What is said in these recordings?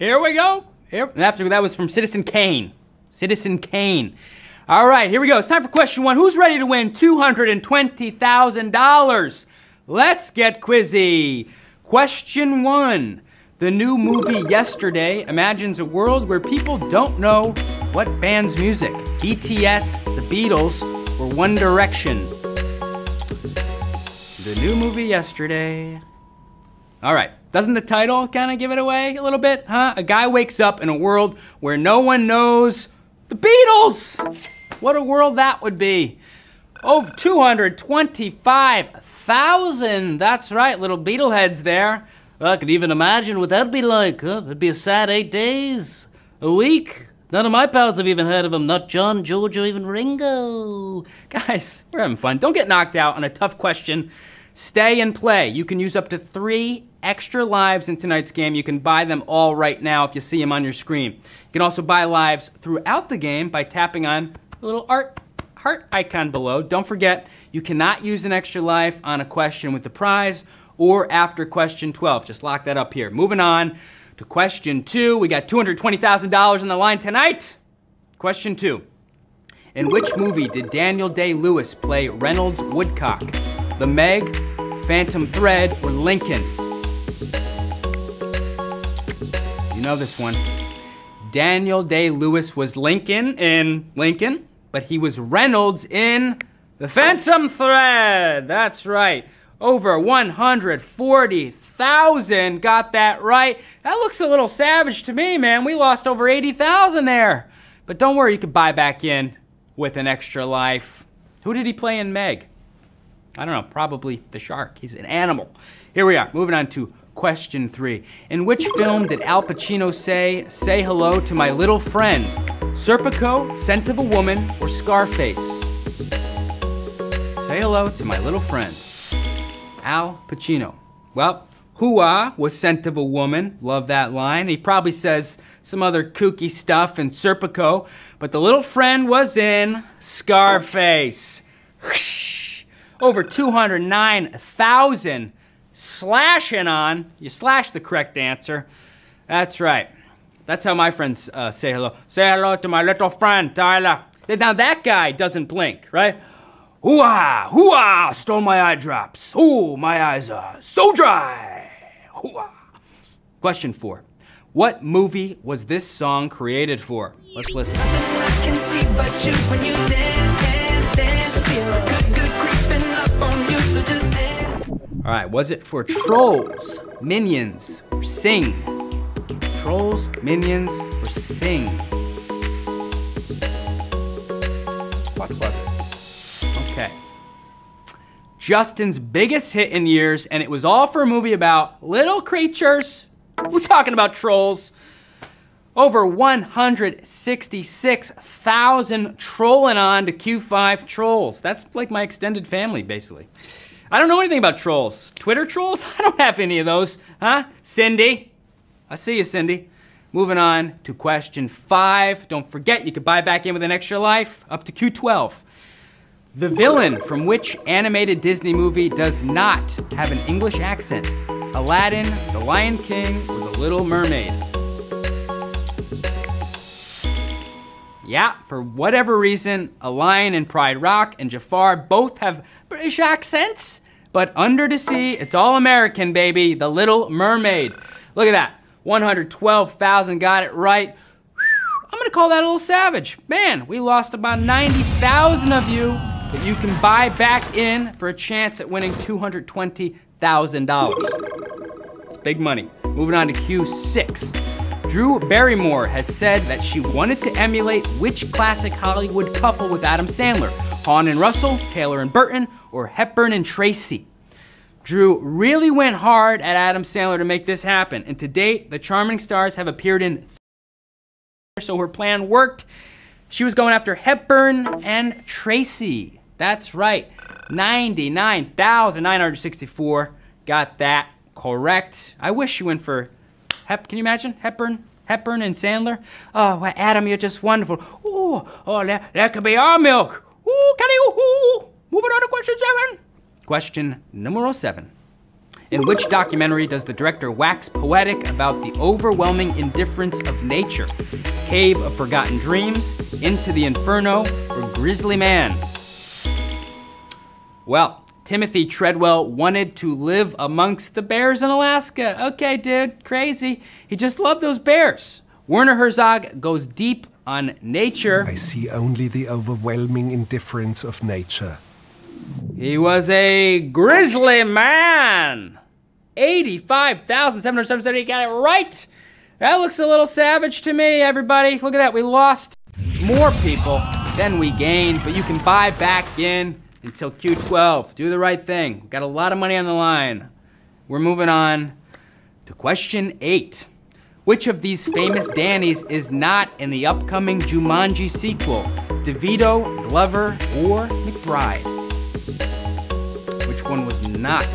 Here we go. After that was from Citizen Kane. Citizen Kane. All right, here we go. It's time for question one. Who's ready to win $220,000? Let's get quizzy. Question one. The new movie Yesterday imagines a world where people don't know what band's music. BTS, the Beatles, or One Direction. The new movie Yesterday. All right, doesn't the title kind of give it away a little bit, huh? A guy wakes up in a world where no one knows the Beatles. What a world that would be. Oh, 225,000. That's right, little Beetleheads there. I could even imagine what that'd be like, huh? It'd be a sad 8 days, a week. None of my pals have even heard of him, not John, George, or even Ringo. Guys, we're having fun. Don't get knocked out on a tough question. Stay and play. You can use up to 3 extra lives in tonight's game. You can buy them all right now if you see them on your screen. You can also buy lives throughout the game by tapping on the little heart icon below. Don't forget, you cannot use an extra life on a question with the prize or after question 12. Just lock that up here. Moving on to question 2. We got $220,000 on the line tonight. Question 2. In which movie did Daniel Day-Lewis play Reynolds Woodcock? The Meg, Phantom Thread, or Lincoln? You know this one. Daniel Day-Lewis was Lincoln in Lincoln, but he was Reynolds in The Phantom Thread. That's right. Over 140,000 got that right. That looks a little savage to me, man. We lost over 80,000 there. But don't worry, you could buy back in with an extra life. Who did he play in Meg? I don't know, probably the shark. He's an animal. Here we are, moving on to question 3. In which film did Al Pacino say hello to my little friend? Serpico, Scent of a Woman, or Scarface? Say hello to my little friend. Al Pacino. Well, Hoo-ah was Scent of a Woman. Love that line. He probably says some other kooky stuff in Serpico, but the little friend was in Scarface. Over 209,000 slashing on. You slash the correct answer. That's right. That's how my friends say hello. Say hello to my little friend, Tyler. Now that guy doesn't blink, right? Hoo-ah, hoo-ah, stole my eye drops. Ooh, my eyes are so dry. Hoo-ah. Question 4. What movie was this song created for? Let's listen. Nothing I can see but you when you dance, dance, dance. Feel good creeping up on you, so just dance. All right, was it for Trolls, Minions, or Sing? Trolls, Minions, or Sing? What was it? Okay. Justin's biggest hit in years, and it was all for a movie about little creatures. We're talking about Trolls. Over 166,000 trolling on to Q5 Trolls. That's like my extended family, basically. I don't know anything about trolls. Twitter trolls? I don't have any of those, huh? Cindy? I see you, Cindy. Moving on to question 5. Don't forget, you could buy back in with an extra life, up to Q12. The villain from which animated Disney movie does not have an English accent? Aladdin, The Lion King, or The Little Mermaid? Yeah, for whatever reason, a lion in Pride Rock and Jafar both have British accents, but under the sea, it's all American, baby. The Little Mermaid. Look at that. 112,000 got it right. I'm gonna call that a little savage. Man, we lost about 90,000 of you, but you can buy back in for a chance at winning $220,000. Big money. Moving on to Q6. Drew Barrymore has said that she wanted to emulate which classic Hollywood couple with Adam Sandler? Hawn and Russell, Taylor and Burton, or Hepburn and Tracy? Drew really went hard at Adam Sandler to make this happen, and to date, the charming stars have appeared in so her plan worked. She was going after Hepburn and Tracy. That's right, 99,964 got that correct. I wish you went for can you imagine Hepburn and Sandler? Oh, well, Adam, you're just wonderful. Ooh, oh, that could be our milk. Ooh, Kelly, ooh. Moving on to question 7. Question number 7. In which documentary does the director wax poetic about the overwhelming indifference of nature? Cave of Forgotten Dreams, Into the Inferno, or Grizzly Man? Well, Timothy Treadwell wanted to live amongst the bears in Alaska. Okay, dude, crazy. He just loved those bears. Werner Herzog goes deep on nature. I see only the overwhelming indifference of nature. He was a grizzly man. 85,770, he got it right. That looks a little savage to me, everybody. Look at that, we lost more people than we gained, but you can buy back in until Q12. Do the right thing. Got a lot of money on the line. We're moving on to question 8. Which of these famous Dannys is not in the upcoming Jumanji sequel? DeVito, Glover, or McBride? Which one was not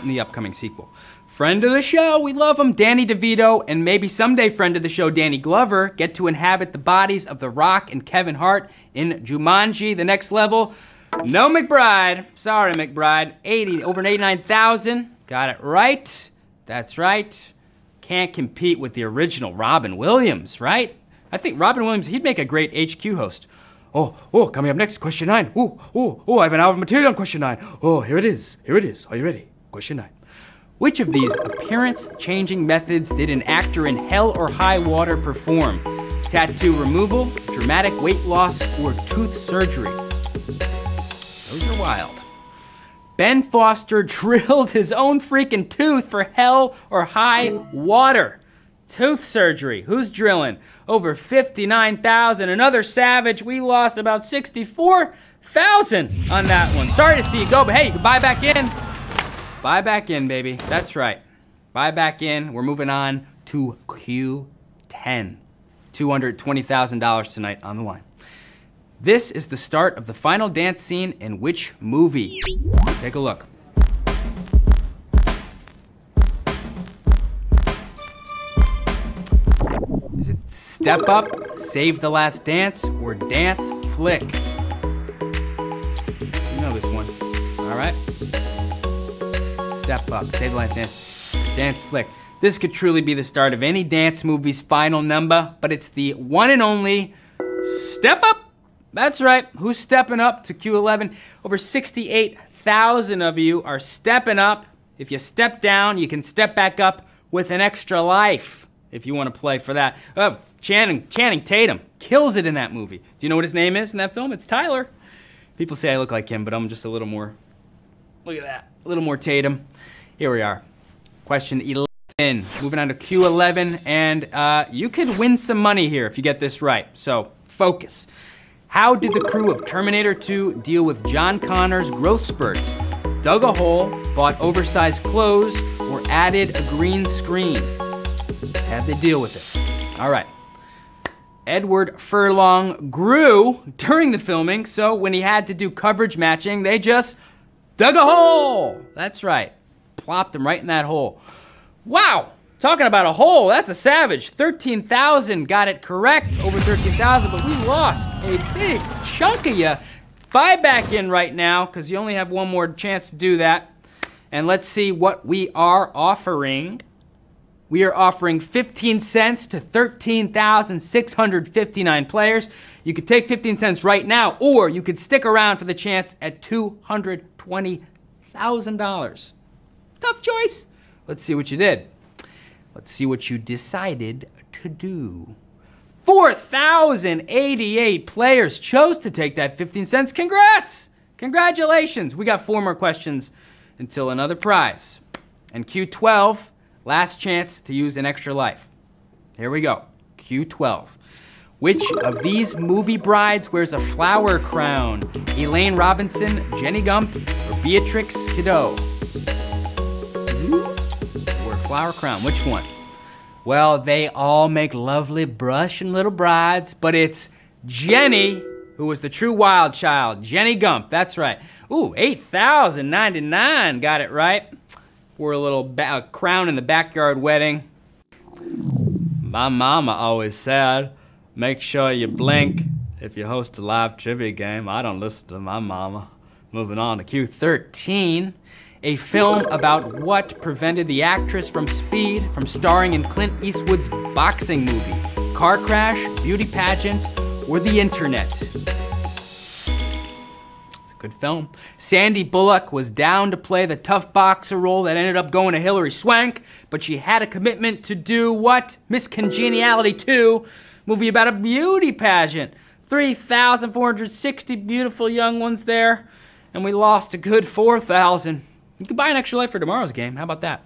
in the upcoming sequel? Friend of the show, we love him, Danny DeVito, and maybe someday friend of the show, Danny Glover, get to inhabit the bodies of The Rock and Kevin Hart in Jumanji, the next level. No McBride, sorry McBride, over 89,000, got it right, that's right. Can't compete with the original Robin Williams, right? I think Robin Williams, he'd make a great HQ host. Oh, coming up next, question 9. I have an hour of material on question 9. Oh, here it is. Are you ready? Question 9. Which of these appearance-changing methods did an actor in Hell or High Water perform? Tattoo removal, dramatic weight loss, or tooth surgery? Those are wild. Ben Foster drilled his own freaking tooth for Hell or High Water. Tooth surgery, who's drilling? Over 59,000, another savage. We lost about 64,000 on that one. Sorry to see you go, but hey, you can buy back in. Buy back in, baby, that's right. Buy back in, we're moving on to Q10. $220,000 tonight on the line. This is the start of the final dance scene in which movie? Take a look. Is it Step Up, Save the Last Dance, or Dance Flick? You know this one. All right. Step Up, Save the Last Dance, Dance Flick. This could truly be the start of any dance movie's final number, but it's the one and only Step Up. That's right, who's stepping up to Q11? Over 68,000 of you are stepping up. If you step down, you can step back up with an extra life, if you want to play for that. Oh, Channing Tatum kills it in that movie. Do you know what his name is in that film? It's Tyler. People say I look like him, but I'm just a little more, look at that, a little more Tatum. Here we are, question 11. Moving on to Q11, and you could win some money here if you get this right, so focus. How did the crew of Terminator 2 deal with John Connor's growth spurt? Dug a hole, bought oversized clothes, or added a green screen? How'd they deal with it? All right. Edward Furlong grew during the filming, so when he had to do coverage matching, they just dug a hole. That's right. Plopped him right in that hole. Wow. Talking about a hole, that's a savage. 13,000 got it correct, over 13,000, but we lost a big chunk of you. Buy back in right now, because you only have one more chance to do that. And let's see what we are offering. We are offering 15 cents to 13,659 players. You could take 15 cents right now, or you could stick around for the chance at $220,000. Tough choice. Let's see what you did. Let's see what you decided to do. 4,088 players chose to take that 15 cents. Congrats! Congratulations. We got 4 more questions until another prize. And Q12, last chance to use an extra life. Here we go. Q12. Which of these movie brides wears a flower crown? Elaine Robinson, Jenny Gump, or Beatrix Kiddo? Flower crown, which one? Well, they all make lovely brushing little brides, but it's Jenny who was the true wild child. Jenny Gump, that's right. Ooh, 8,099, got it right. Wore a little crown in the backyard wedding. My mama always said, make sure you blink if you host a live trivia game. I don't listen to my mama. Moving on to Q13. A film about what prevented the actress from Speed from starring in Clint Eastwood's boxing movie? Car crash, beauty pageant, or the internet? It's a good film. Sandy Bullock was down to play the tough boxer role that ended up going to Hilary Swank, but she had a commitment to do what? Miss Congeniality 2, movie about a beauty pageant. 3,460 beautiful young ones there, and we lost a good 4,000. You could buy an extra life for tomorrow's game. How about that?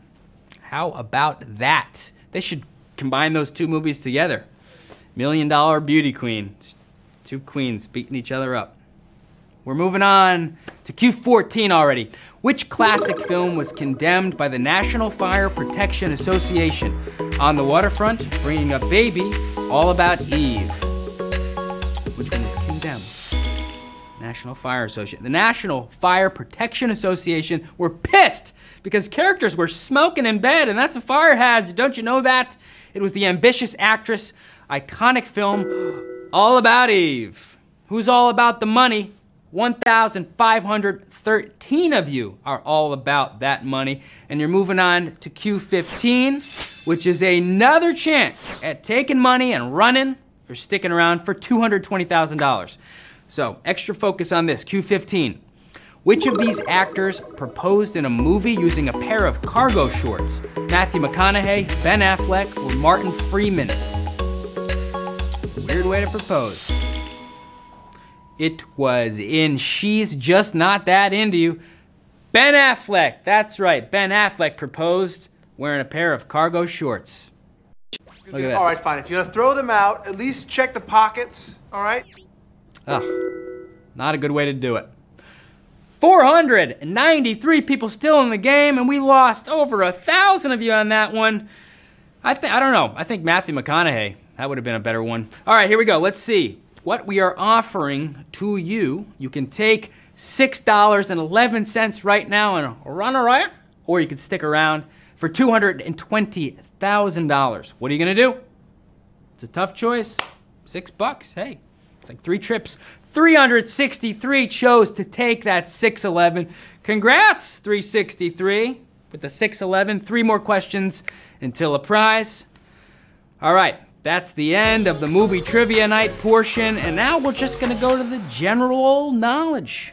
How about that? They should combine those two movies together. $1 Million Beauty Queen. Two queens beating each other up. We're moving on to Q14 already. Which classic film was condemned by the National Fire Protection Association? On the Waterfront, Bringing Up Baby, All About Eve. Which one was condemned? National Fire Association. The National Fire Protection Association were pissed because characters were smoking in bed, and that's a fire hazard. Don't you know that? It was the ambitious actress, iconic film, All About Eve. Who's all about the money? 1,513 of you are all about that money. And you're moving on to Q15, which is another chance at taking money and running or sticking around for $220,000. So, extra focus on this, Q15. Which of these actors proposed in a movie using a pair of cargo shorts? Matthew McConaughey, Ben Affleck, or Martin Freeman? Weird way to propose. It was in She's Just Not That Into You. Ben Affleck, that's right, Ben Affleck proposed wearing a pair of cargo shorts. Look at this. All right, fine. If you're gonna throw them out, at least check the pockets, all right? Oh, not a good way to do it. 493 people still in the game, and we lost over 1,000 of you on that one. I don't know. I think Matthew McConaughey, that would have been a better one. All right, here we go. Let's see what we are offering to you. You can take $6.11 right now and run away, or you can stick around for $220,000. What are you gonna do? It's a tough choice. $6, hey, it's like 3 trips. 363 chose to take that 611. Congrats, 363 with the 611. 3 more questions until a prize. All right, that's the end of the movie trivia night portion, and now we're just gonna go to the general knowledge.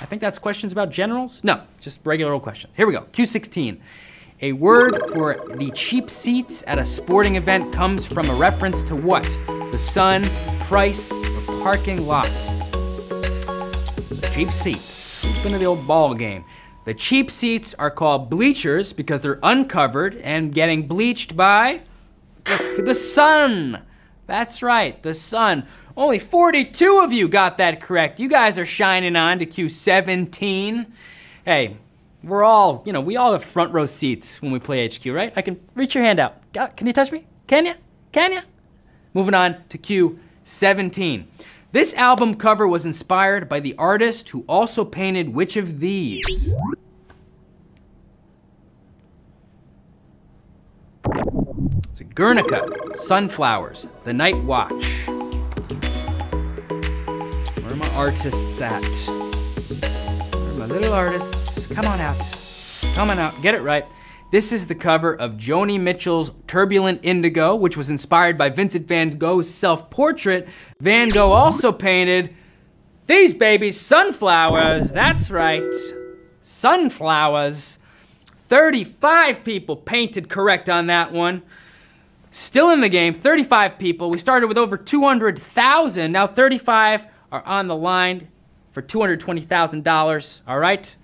I think that's questions about generals? No, just regular old questions. Here we go, Q16. A word for the cheap seats at a sporting event comes from a reference to what? The sun, price, or parking lot? Cheap seats. Who's been to the old ball game? The cheap seats are called bleachers because they're uncovered and getting bleached by the sun. That's right, the sun. Only 42 of you got that correct. You guys are shining on to Q17. Hey, we're all, we all have front row seats when we play HQ, right? I can reach your hand out. Can you touch me? Can you? Can you? Moving on to Q17. This album cover was inspired by the artist who also painted which of these? It's a Guernica, Sunflowers, The Night Watch. Where are my artists at? Where are my little artists? Come on out. Come on out. Get it right. This is the cover of Joni Mitchell's Turbulent Indigo, which was inspired by Vincent van Gogh's self-portrait. Van Gogh also painted these babies, sunflowers. That's right. Sunflowers. 35 people painted correct on that one. Still in the game, 35 people. We started with over 200,000. Now 35 are on the line for $220,000, all right?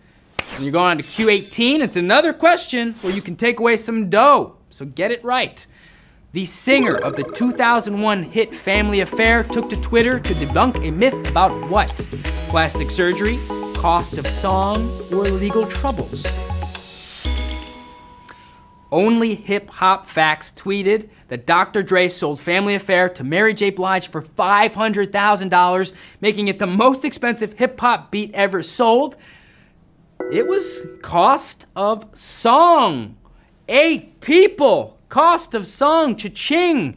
And you're going on to Q18. It's another question where you can take away some dough, so get it right. The singer of the 2001 hit Family Affair took to Twitter to debunk a myth about what? Plastic surgery, cost of song, or legal troubles? Only Hip Hop Facts tweeted that Dr. Dre sold Family Affair to Mary J. Blige for $500,000, making it the most expensive hip-hop beat ever sold. It was cost of song. 8 people. Cost of song. Cha-ching.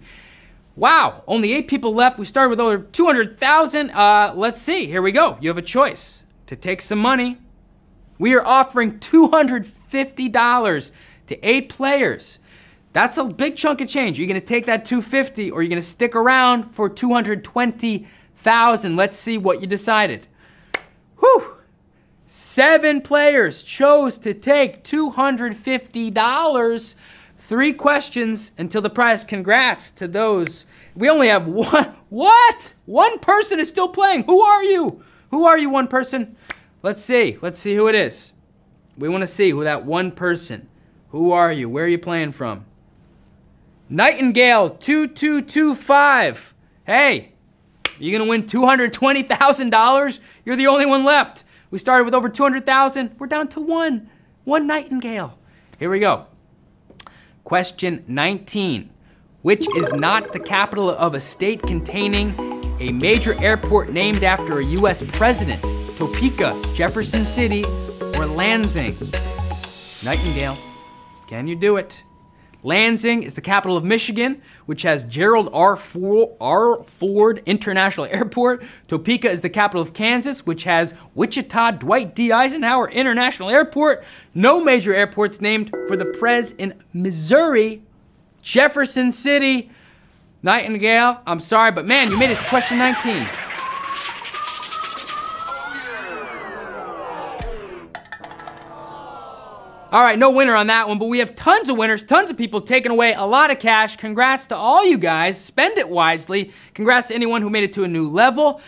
Wow. Only 8 people left. We started with over 200,000. Let's see. Here we go. You have a choice to take some money We are offering $250 to 8 players. That's a big chunk of change. Are you going to take that $250 or are you going to stick around for $220,000? Let's see what you decided. Whew. 7 players chose to take $250. 3 questions until the prize. Congrats to those. We only have one. What? One person is still playing. Who are you? Who are you, one person? Let's see. Let's see who it is. We want to see who that one person. Who are you? Where are you playing from? Nightingale 2225. Hey, you gonna win $220,000? You're the only one left. We started with over 200,000. We're down to one. One Nightingale. Here we go. Question 19. Which is not the capital of a state containing a major airport named after a U.S. president? Topeka, Jefferson City, or Lansing? Nightingale, can you do it? Lansing is the capital of Michigan, which has Gerald R. Ford International Airport. Topeka is the capital of Kansas, which has Wichita Dwight D. Eisenhower International Airport. No major airports named for the Prez in Missouri. Jefferson City. Nightingale, I'm sorry, but man, you made it to question 19. All right, no winner on that one, but we have tons of winners, tons of people taking away a lot of cash. Congrats to all you guys. Spend it wisely. Congrats to anyone who made it to a new level.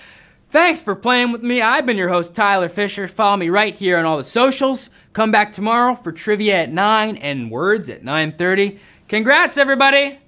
Thanks for playing with me. I've been your host, Tyler Fisher. Follow me right here on all the socials. Come back tomorrow for trivia at 9 and words at 9:30. Congrats, everybody.